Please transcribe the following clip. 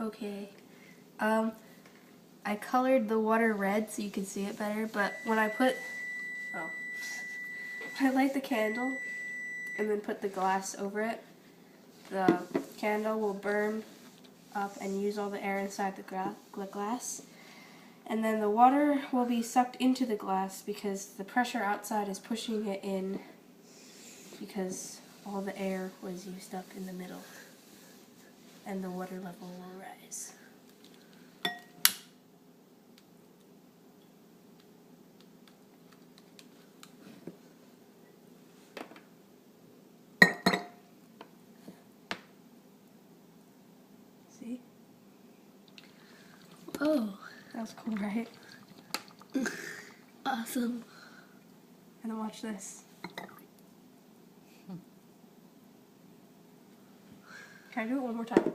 Okay. I colored the water red so you can see it better, but when I light the candle and then put the glass over it, the candle will burn up and use all the air inside the glass. And then the water will be sucked into the glass because the pressure outside is pushing it in because all the air was used up in the middle. And the water level will rise. See? Oh, That was cool, right? awesome. And then watch this. Can I do it one more time?